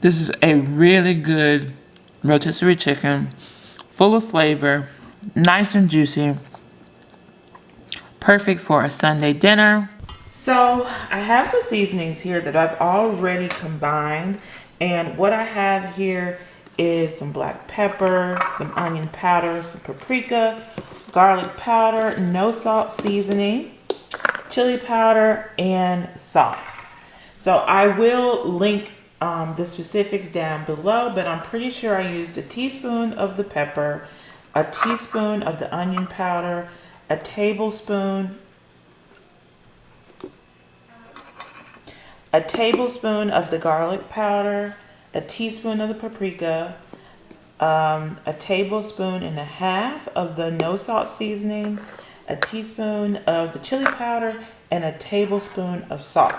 This is a really good rotisserie chicken, full of flavor, nice and juicy, perfect for a Sunday dinner. So I have some seasonings here that I've already combined, and what I have here is some black pepper, some onion powder, some paprika, garlic powder, no salt seasoning, chili powder, and salt. So I will link the specifics down below, but I'm pretty sure I used a teaspoon of the pepper, a teaspoon of the onion powder, a tablespoon of the garlic powder, a teaspoon of the paprika, a tablespoon and a half of the no salt seasoning, a teaspoon of the chili powder, and a tablespoon of salt.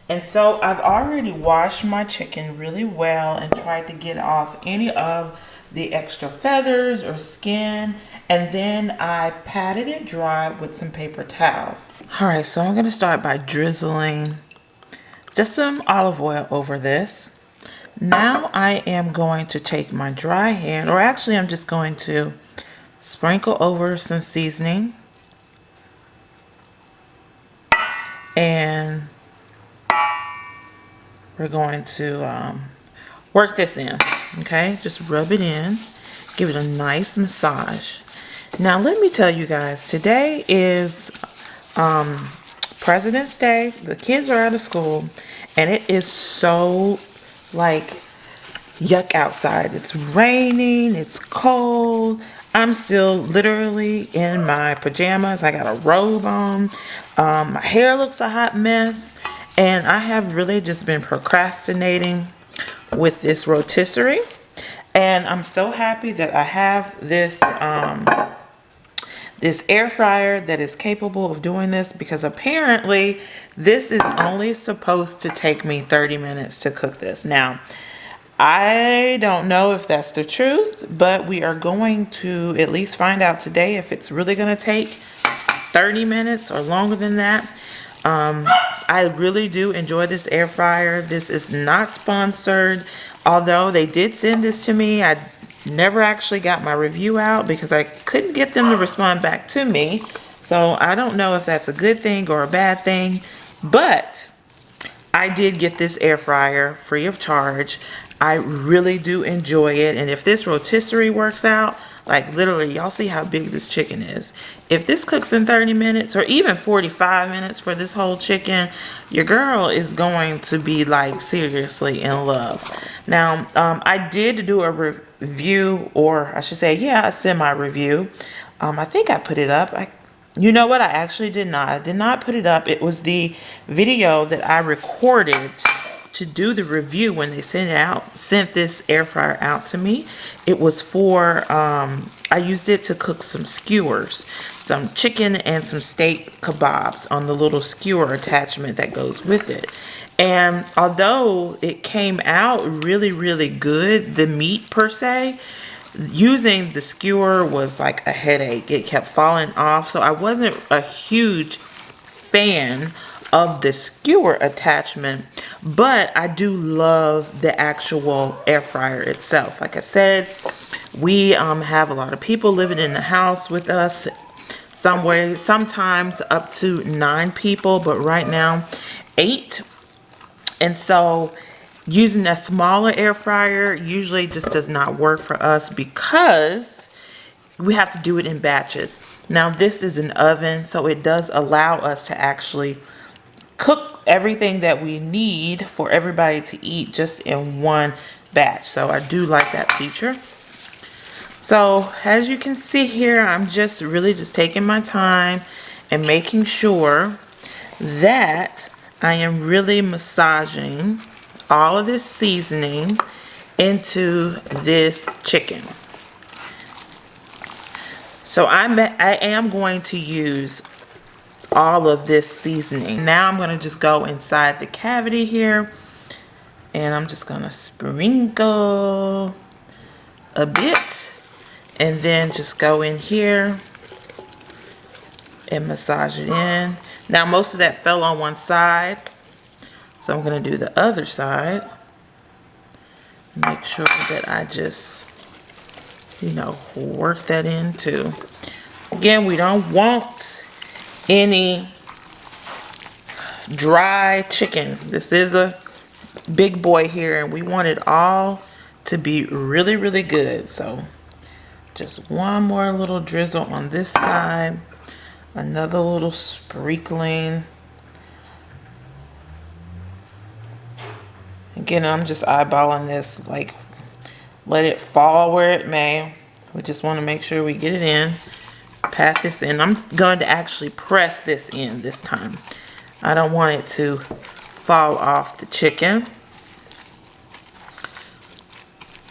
And so I've already washed my chicken really well and tried to get off any of the extra feathers or skin. And then I patted it dry with some paper towels. All right, so I'm gonna start by drizzling just some olive oil over this. Now I am going to take my dry hand, or actually I'm just going to sprinkle over some seasoning. And we're going to work this in, okay? Just rub it in, give it a nice massage. Now let me tell you guys, today is President's Day. The kids are out of school, and it is so like yuck outside. It's raining, it's cold. I'm still literally in my pajamas. I got a robe on. My hair looks a hot mess. And I have really just been procrastinating with this rotisserie. And I'm so happy that I have this this air fryer that is capable of doing this, because apparently this is only supposed to take me 30 minutes to cook this. Now, I don't know if that's the truth, but we are going to at least find out today if it's really going to take 30 minutes or longer than that. I really do enjoy this air fryer. This is not sponsored, although they did send this to me. I never actually got my review out because I couldn't get them to respond back to me. So I don't know if that's a good thing or a bad thing, but I did get this air fryer free of charge. I really do enjoy it. And if this rotisserie works out, like literally, y'all see how big this chicken is. If this cooks in 30 minutes or even 45 minutes for this whole chicken, your girl is going to be like seriously in love. Now, I did do a review, or I should say, yeah, a semi-review. I think I put it up. You know what? I actually did not. I did not put it up. It was the video that I recorded to do the review when they sent this air fryer out to me. It was for I used it to cook some skewers, some chicken and some steak kebabs on the little skewer attachment that goes with it. And although it came out really good, the meat per se, using the skewer was like a headache. It kept falling off, so I wasn't a huge fan of the skewer attachment, but I do love the actual air fryer itself. Like I said, we have a lot of people living in the house with us, sometimes up to 9 people, but right now 8. And so using a smaller air fryer usually just does not work for us because we have to do it in batches. Now this is an oven, so it does allow us to actually cook everything that we need for everybody to eat just in one batch. So I do like that feature. So as you can see here, I'm just really taking my time and making sure that I am really massaging all of this seasoning into this chicken. So I am going to use all of this seasoning. Now I'm going to just go inside the cavity here, and I'm just going to sprinkle a bit, and then just go in here and massage it in. Now most of that fell on one side, so I'm going to do the other side. Make sure that I just, you know, work that in too. Again, we don't want any dry chicken. This is a big boy here, and we want it all to be really, really good. So just one more little drizzle on this side, another little sprinkling. Again, I'm just eyeballing this, like, let it fall where it may. We just want to make sure we get it in, pat this in. I'm going to actually press this in this time. I don't want it to fall off the chicken.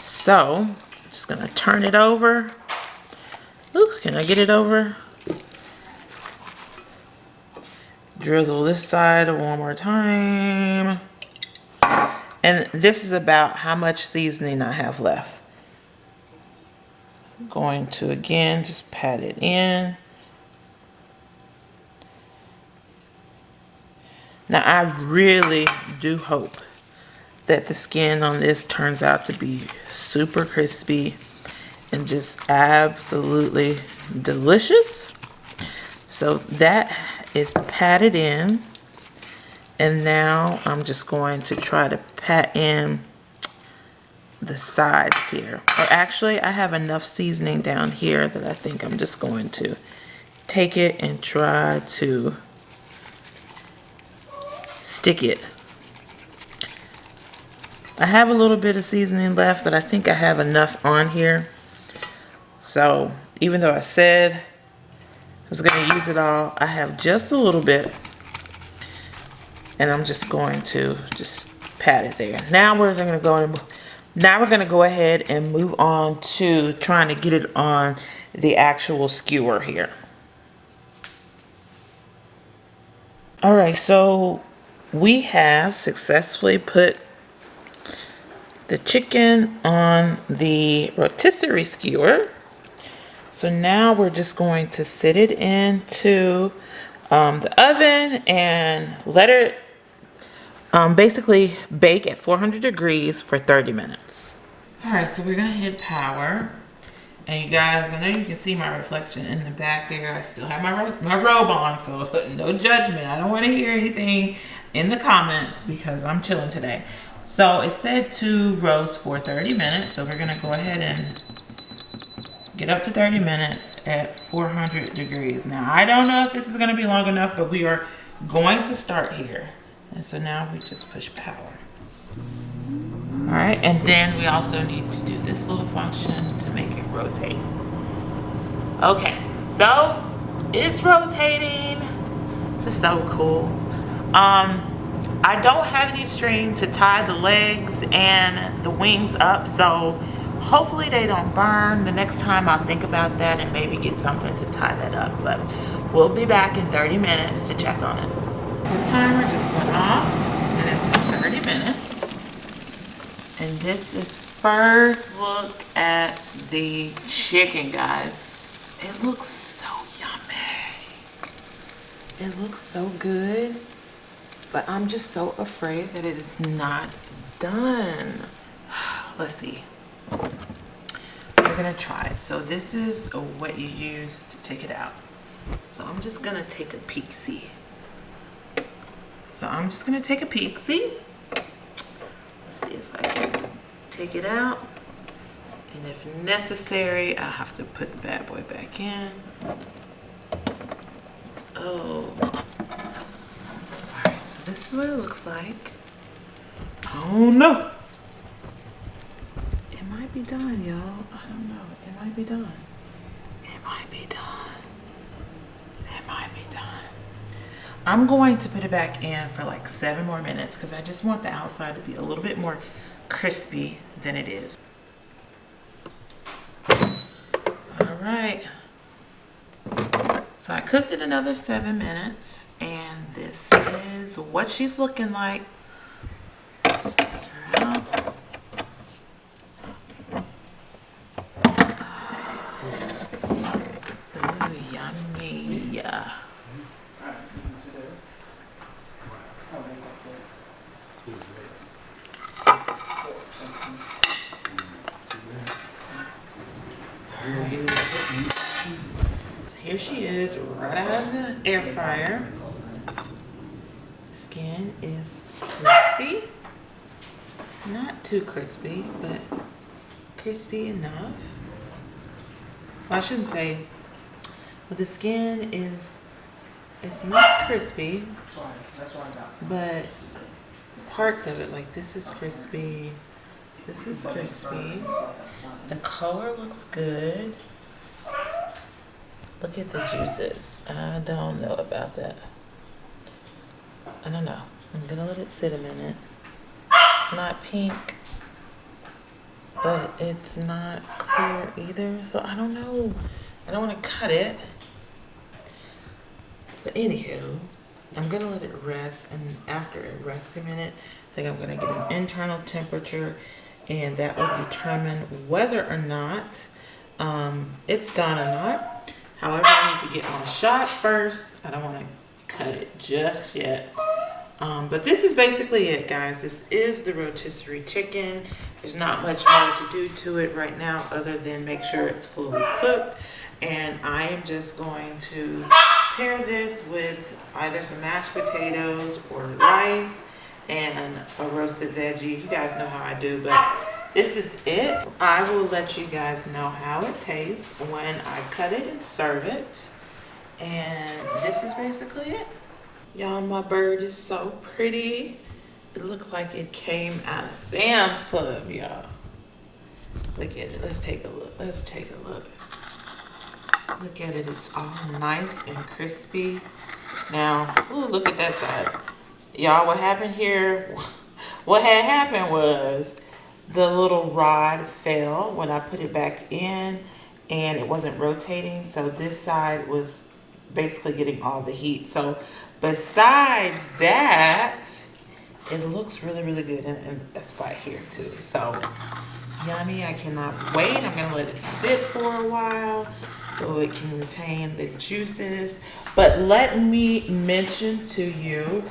So, just gonna turn it over. Ooh, can I get it over? Drizzle this side one more time. And this is about how much seasoning I have left. I'm going to, again, just pat it in. Now, I really do hope that the skin on this turns out to be super crispy and just absolutely delicious. So that is patted in. And now I'm just going to try to pat in the sides here. Or actually, I have enough seasoning down here that I think I'm just going to take it and try to stick it. I have a little bit of seasoning left, but I think I have enough on here. So even though I said I was going to use it all, I have just a little bit. And I'm just going to just pat it there. Now we're going to go ahead and move on to trying to get it on the actual skewer here. All right, so we have successfully put the chicken on the rotisserie skewer. So now we're just going to sit it into the oven and let it basically bake at 400 degrees for 30 minutes. All right, so we're gonna hit power. And you guys, I know you can see my reflection in the back there. I still have my robe on, so no judgment. I don't want to hear anything in the comments because I'm chilling today. So it said to roast for 30 minutes. So we're gonna go ahead and get up to 30 minutes at 400 degrees. Now, I don't know if this is gonna be long enough, but we are going to start here. And so now we just push power. All right, and then we also need to do this little function to make it rotate. Okay, so it's rotating. This is so cool. I don't have any string to tie the legs and the wings up, so hopefully they don't burn. The next time I'll think about that and maybe get something to tie that up, but we'll be back in 30 minutes to check on it. The timer just went off and it's been 30 minutes. And this is first look at the chicken, guys. It looks so yummy. It looks so good, but I'm just so afraid that it is not done. Let's see. We're gonna try it. So this is what you use to take it out. So I'm just gonna take a peek-see. So I'm just gonna take a peek-see. Let's see if I can take it out. And if necessary, I'll have to put the bad boy back in. Oh. Alright, so this is what it looks like. Oh no! It might be done, y'all. I don't know. It might be done. It might be done. It might be done. I'm going to put it back in for like 7 more minutes because I just want the outside to be a little bit more crispy than it is. All right. So I cooked it another 7 minutes and this is what she's looking like. Stick her out. Ooh, yummy. So here she is, right out of the air fryer. Skin is crispy. Not too crispy, but crispy enough. Well, I shouldn't say, but the skin is, it's not crispy, but parts of it, like this is crispy, this is crispy. The color looks good. Look at the juices. I don't know about that. I don't know. I'm gonna let it sit a minute. It's not pink, but it's not clear either, so I don't know. I don't want to cut it. But anywho, I'm gonna let it rest, and after it rests a minute, I think I'm gonna get an internal temperature, and that will determine whether or not it's done or not. However, I need to get my shot first. I don't want to cut it just yet. But this is basically it, guys. This is the rotisserie chicken. There's not much more to do to it right now other than make sure it's fully cooked. And I am just going to pair this with either some mashed potatoes or rice and a roasted veggie. You guys know how I do, but this is it. I will let you guys know how it tastes when I cut it and serve it. And this is basically it. Y'all, my bird is so pretty. It looked like it came out of Sam's Club, y'all. Look at it. Let's take a look. Let's take a look. Look at it. It's all nice and crispy. Now, ooh, look at that side. Y'all, what happened here? What had happened was the little rod fell when I put it back in, and it wasn't rotating. So this side was basically getting all the heat. So besides that, it looks really, really good in a spot here too. So yummy. I cannot wait. I'm gonna let it sit for a while so it can retain the juices. But let me mention to you,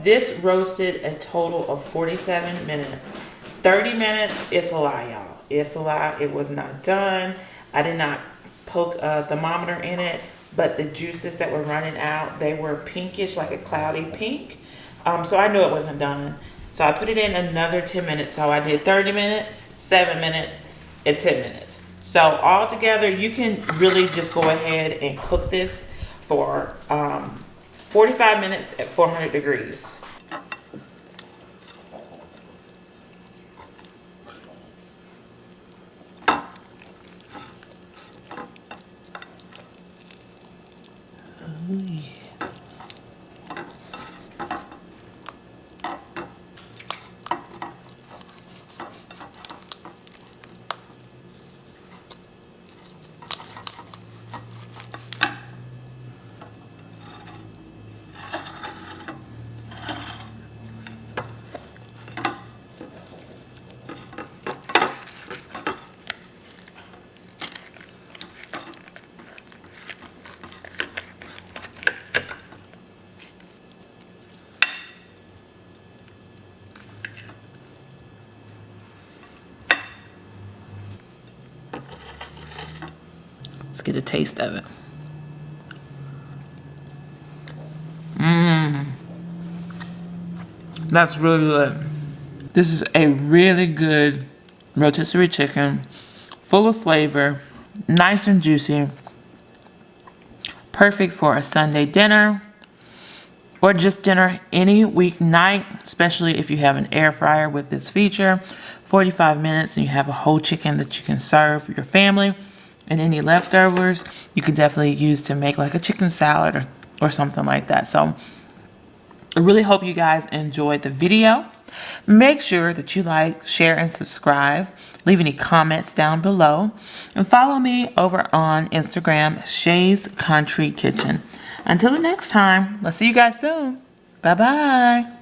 this roasted a total of 47 minutes. 30 minutes, it's a lie, y'all. It's a lie. It was not done. I did not poke a thermometer in it, but the juices that were running out, they were pinkish, like a cloudy pink. So I knew it wasn't done. So I put it in another 10 minutes. So I did 30 minutes, 7 minutes, and 10 minutes. So all together, you can really just go ahead and cook this for 45 minutes at 400 degrees. Let's get a taste of it. That's really good. This is a really good rotisserie chicken, full of flavor, nice and juicy, perfect for a Sunday dinner or just dinner any weeknight, especially if you have an air fryer with this feature. 45 minutes and you have a whole chicken that you can serve your family. And any leftovers you can definitely use to make like a chicken salad or something like that. So I really hope you guys enjoyed the video. Make sure that you like, share, and subscribe. Leave any comments down below. And follow me over on Instagram, Shay's Country Kitchen. Until the next time, let's see you guys soon. Bye-bye.